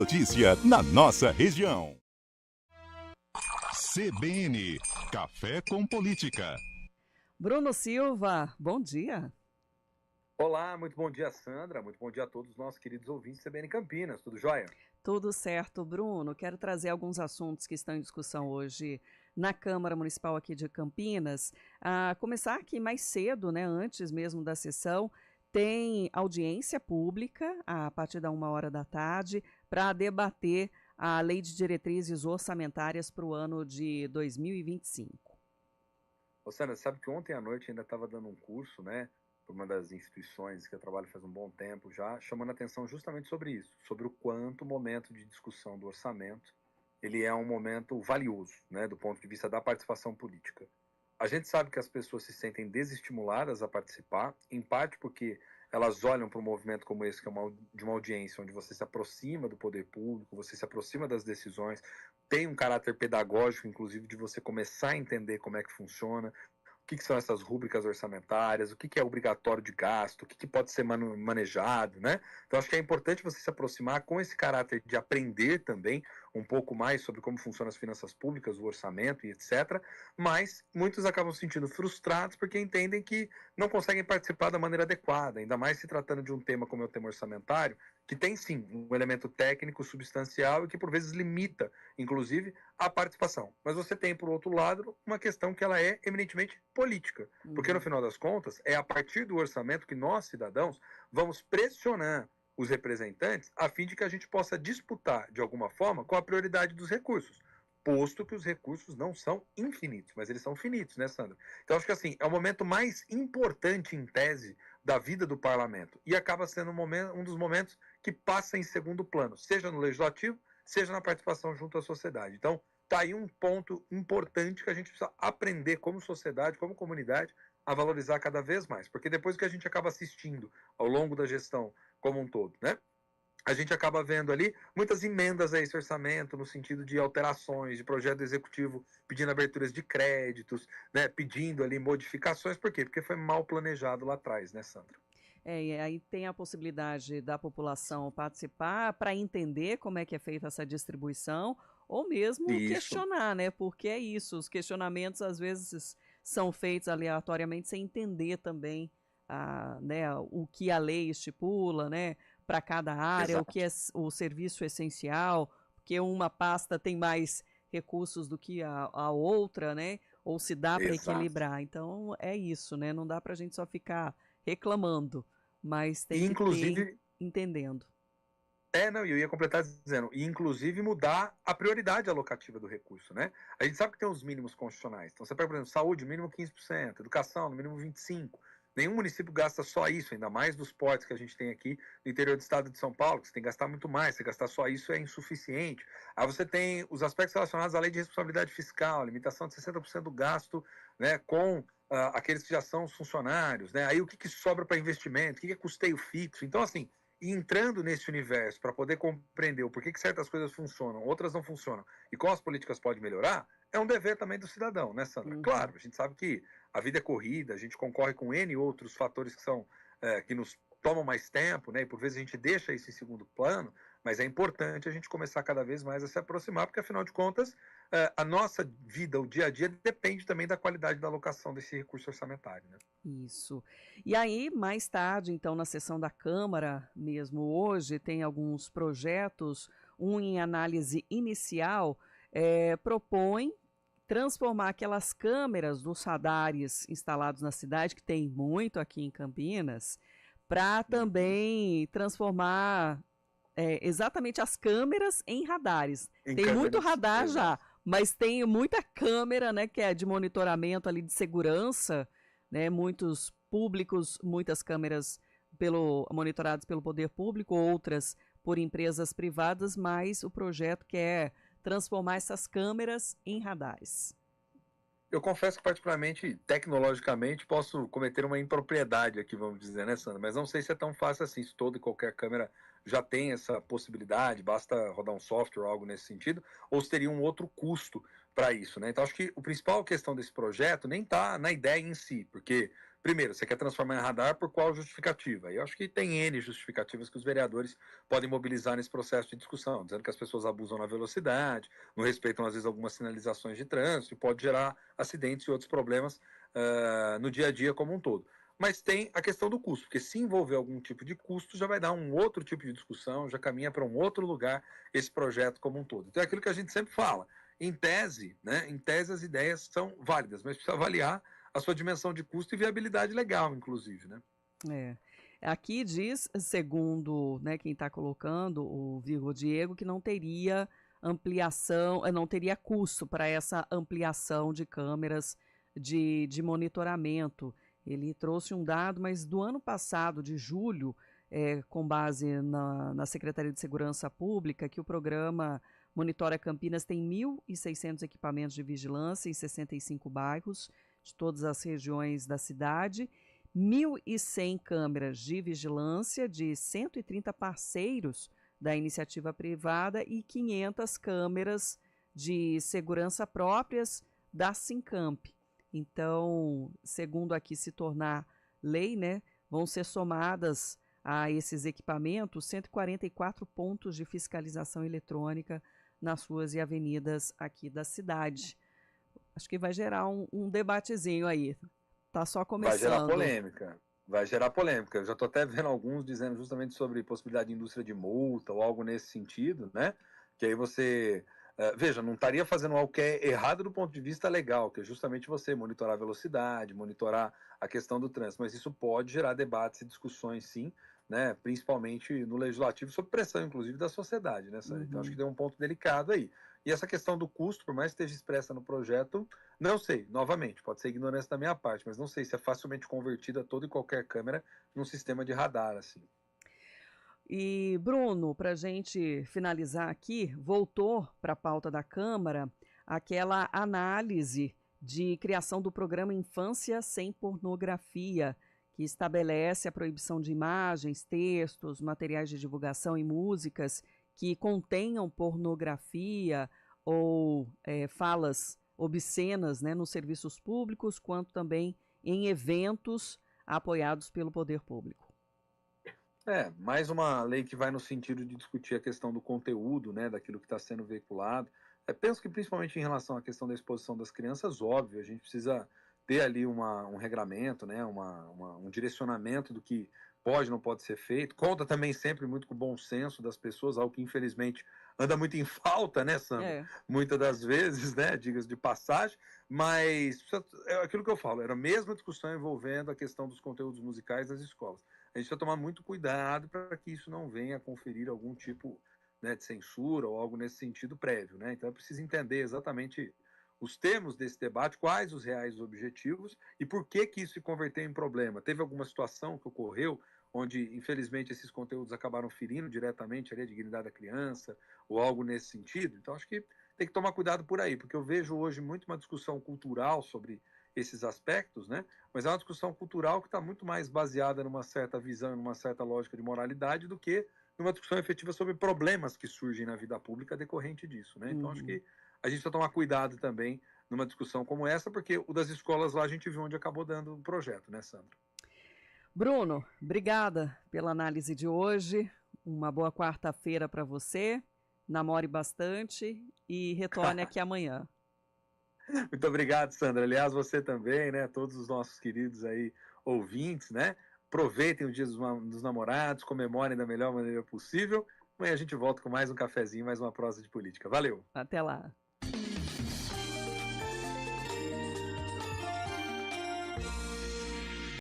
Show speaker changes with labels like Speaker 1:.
Speaker 1: Notícia na nossa região. CBN, Café com Política.
Speaker 2: Bruno Silva, bom dia.
Speaker 3: Olá, muito bom dia, Sandra. Muito bom dia a todos os nossos queridos ouvintes CBN Campinas. Tudo jóia?
Speaker 2: Tudo certo, Bruno. Quero trazer alguns assuntos que estão em discussão hoje na Câmara Municipal aqui de Campinas. A começar aqui mais cedo, né, antes mesmo da sessão, tem audiência pública a partir da 1h para debater a Lei de Diretrizes Orçamentárias para o ano de 2025.
Speaker 3: Ô, Sandra, sabe que ontem à noite ainda estava dando um curso, né, por uma das instituições que eu trabalho faz um bom tempo já, chamando atenção justamente sobre isso, sobre o quanto o momento de discussão do orçamento, ele é um momento valioso, né, do ponto de vista da participação política. A gente sabe que as pessoas se sentem desestimuladas a participar, em parte porque elas olham para um movimento como esse, que é de uma audiência, onde você se aproxima do poder público, você se aproxima das decisões, tem um caráter pedagógico, inclusive, de você começar a entender como é que funciona, o que são essas rúbricas orçamentárias, o que é obrigatório de gasto, o que pode ser manejado, né? Então, acho que é importante você se aproximar com esse caráter de aprender também um pouco mais sobre como funcionam as finanças públicas, o orçamento e etc. Mas muitos acabam se sentindo frustrados porque entendem que não conseguem participar da maneira adequada, ainda mais se tratando de um tema como é o tema orçamentário, que tem sim um elemento técnico substancial e que por vezes limita, inclusive, a participação. Mas você tem, por outro lado, uma questão que ela é eminentemente política, porque no final das contas é a partir do orçamento que nós, cidadãos, vamos pressionar os representantes a fim de que a gente possa disputar, de alguma forma, com a prioridade dos recursos, posto que os recursos não são infinitos, mas eles são finitos, né, Sandra? Então, acho que assim, é o momento mais importante, em tese, da vida do parlamento, e acaba sendo um dos momentos que passa em segundo plano, seja no legislativo, seja na participação junto à sociedade. Então, está aí um ponto importante que a gente precisa aprender como sociedade, como comunidade, a valorizar cada vez mais, porque depois que a gente acaba assistindo ao longo da gestão como um todo, né? A gente acaba vendo ali muitas emendas a esse orçamento, no sentido de alterações, de projeto executivo pedindo aberturas de créditos, né, pedindo ali modificações. Por quê? Porque foi mal planejado lá atrás, né, Sandra?
Speaker 2: E aí tem a possibilidade da população participar para entender como é que é feita essa distribuição, ou mesmo
Speaker 3: Isso.
Speaker 2: questionar, né? Porque é isso, os questionamentos às vezes são feitos aleatoriamente sem entender também né, o que a lei estipula, né? Para cada área, o que
Speaker 3: Exato.
Speaker 2: é o serviço essencial, porque uma pasta tem mais recursos do que a outra, né? Ou se dá para
Speaker 3: Exato.
Speaker 2: equilibrar. Então é isso, né? Não dá para a gente só ficar reclamando, mas tem
Speaker 3: E,
Speaker 2: que ter
Speaker 3: inclusive,
Speaker 2: entendendo.
Speaker 3: não, eu ia completar dizendo, e inclusive mudar a prioridade alocativa do recurso, né? A gente sabe que tem os mínimos constitucionais. Então, você pega, por exemplo, saúde, mínimo 15%, educação, no mínimo 25%. Nenhum município gasta só isso, ainda mais dos portos que a gente tem aqui no interior do estado de São Paulo, que você tem que gastar muito mais, você gastar só isso é insuficiente. Aí você tem os aspectos relacionados à lei de responsabilidade fiscal, limitação de 60% do gasto, né, com aqueles que já são os funcionários, né? Aí o que sobra para investimento, o que é custeio fixo. Então, assim, e entrando nesse universo para poder compreender o porquê que certas coisas funcionam, outras não funcionam, e como as políticas podem melhorar, é um dever também do cidadão, né, Sandra?
Speaker 2: Uhum.
Speaker 3: Claro, a gente sabe que a vida é corrida, a gente concorre com N outros fatores que são que nos tomam mais tempo, né? E por vezes a gente deixa isso em segundo plano, mas é importante a gente começar cada vez mais a se aproximar, porque afinal de contas, a nossa vida, o dia a dia, depende também da qualidade da alocação desse recurso orçamentário, né?
Speaker 2: Isso. E aí, mais tarde, então, na sessão da Câmara, mesmo hoje, tem alguns projetos, um em análise inicial, propõe transformar aquelas câmeras dos radares instalados na cidade, que tem muito aqui em Campinas, para
Speaker 3: Uhum.
Speaker 2: também transformar exatamente as câmeras em radares.
Speaker 3: Em
Speaker 2: Tem muito
Speaker 3: câmeras,
Speaker 2: radar já,
Speaker 3: exato.
Speaker 2: mas tem muita câmera, né, que é de monitoramento ali de segurança, né, muitos públicos, muitas câmeras monitoradas pelo poder público, outras por empresas privadas, mas o projeto quer transformar essas câmeras em radares.
Speaker 3: Eu confesso que, particularmente, tecnologicamente, posso cometer uma impropriedade aqui, vamos dizer, né, Sandra? Mas não sei se é tão fácil assim, se toda e qualquer câmera já tem essa possibilidade, basta rodar um software ou algo nesse sentido, ou se teria um outro custo para isso, né? Então, acho que a principal questão desse projeto nem está na ideia em si, porque Primeiro, você quer transformar em radar por qual justificativa? Eu acho que tem N justificativas que os vereadores podem mobilizar nesse processo de discussão, dizendo que as pessoas abusam na velocidade, não respeitam, às vezes, algumas sinalizações de trânsito, e pode gerar acidentes e outros problemas no dia a dia como um todo. Mas tem a questão do custo, porque se envolver algum tipo de custo, já vai dar um outro tipo de discussão, já caminha para um outro lugar esse projeto como um todo. Então é aquilo que a gente sempre fala. Em tese, né, em tese as ideias são válidas, mas precisa avaliar a sua dimensão de custo e viabilidade legal, inclusive, né?
Speaker 2: É. Aqui diz, segundo, né, quem está colocando, o Virgo Diego, que não teria ampliação, não teria custo para essa ampliação de câmeras de monitoramento. Ele trouxe um dado, mas do ano passado, de julho, com base na Secretaria de Segurança Pública, que o programa Monitora Campinas tem 1.600 equipamentos de vigilância em 65 bairros de todas as regiões da cidade, 1.100 câmeras de vigilância de 130 parceiros da iniciativa privada e 500 câmeras de segurança próprias da Sincamp. Então, segundo aqui se tornar lei, né, vão ser somadas a esses equipamentos 144 pontos de fiscalização eletrônica nas ruas e avenidas aqui da cidade. Acho que vai gerar um debatezinho aí. Tá só começando.
Speaker 3: Vai gerar polêmica. Vai gerar polêmica. Eu já estou até vendo alguns dizendo justamente sobre possibilidade de indústria de multa ou algo nesse sentido, né? Que aí você... veja, não estaria fazendo algo que é errado do ponto de vista legal, que é justamente você monitorar a velocidade, monitorar a questão do trânsito, mas isso pode gerar debates e discussões, sim, né? Principalmente no legislativo, sob pressão, inclusive, da sociedade, né, Sandra? Então, acho que tem um ponto delicado aí. E essa questão do custo, por mais que esteja expressa no projeto, não sei, novamente, pode ser ignorância da minha parte, mas não sei se é facilmente convertida toda e qualquer câmera num sistema de radar, assim.
Speaker 2: E, Bruno, para a gente finalizar aqui, voltou para a pauta da Câmara aquela análise de criação do programa Infância Sem Pornografia, que estabelece a proibição de imagens, textos, materiais de divulgação e músicas que contenham pornografia ou falas obscenas, né, nos serviços públicos, quanto também em eventos apoiados pelo poder público.
Speaker 3: Mais uma lei que vai no sentido de discutir a questão do conteúdo, né, daquilo que está sendo veiculado. Penso que principalmente em relação à questão da exposição das crianças, óbvio, a gente precisa ter ali um regramento, né, um direcionamento do que pode e não pode ser feito. Conta também sempre muito com o bom senso das pessoas, algo que infelizmente anda muito em falta, né, Sandra? Muitas das vezes, né, diga-se de passagem, mas é aquilo que eu falo, era a mesma discussão envolvendo a questão dos conteúdos musicais das escolas. A gente precisa tomar muito cuidado para que isso não venha a conferir algum tipo, né, de censura ou algo nesse sentido prévio, né? Então é preciso entender exatamente os termos desse debate, quais os reais objetivos e por que isso se converteu em problema. Teve alguma situação que ocorreu onde, infelizmente, esses conteúdos acabaram ferindo diretamente ali a dignidade da criança ou algo nesse sentido? Então acho que tem que tomar cuidado por aí, porque eu vejo hoje muito uma discussão cultural sobre esses aspectos, né? Mas é uma discussão cultural que está muito mais baseada numa certa visão, numa certa lógica de moralidade, do que numa discussão efetiva sobre problemas que surgem na vida pública decorrente disso, né? Então, acho que a gente precisa tomar cuidado também numa discussão como essa, porque o das escolas lá a gente viu onde acabou dando o projeto, né, Sandra?
Speaker 2: Bruno, obrigada pela análise de hoje. Uma boa quarta-feira para você. Namore bastante e retorne aqui amanhã.
Speaker 3: Muito obrigado, Sandra. Aliás, você também, né? Todos os nossos queridos aí ouvintes, né? Aproveitem o Dia dos Namorados, comemorem da melhor maneira possível. Amanhã a gente volta com mais um cafezinho, mais uma prosa de política. Valeu!
Speaker 2: Até lá!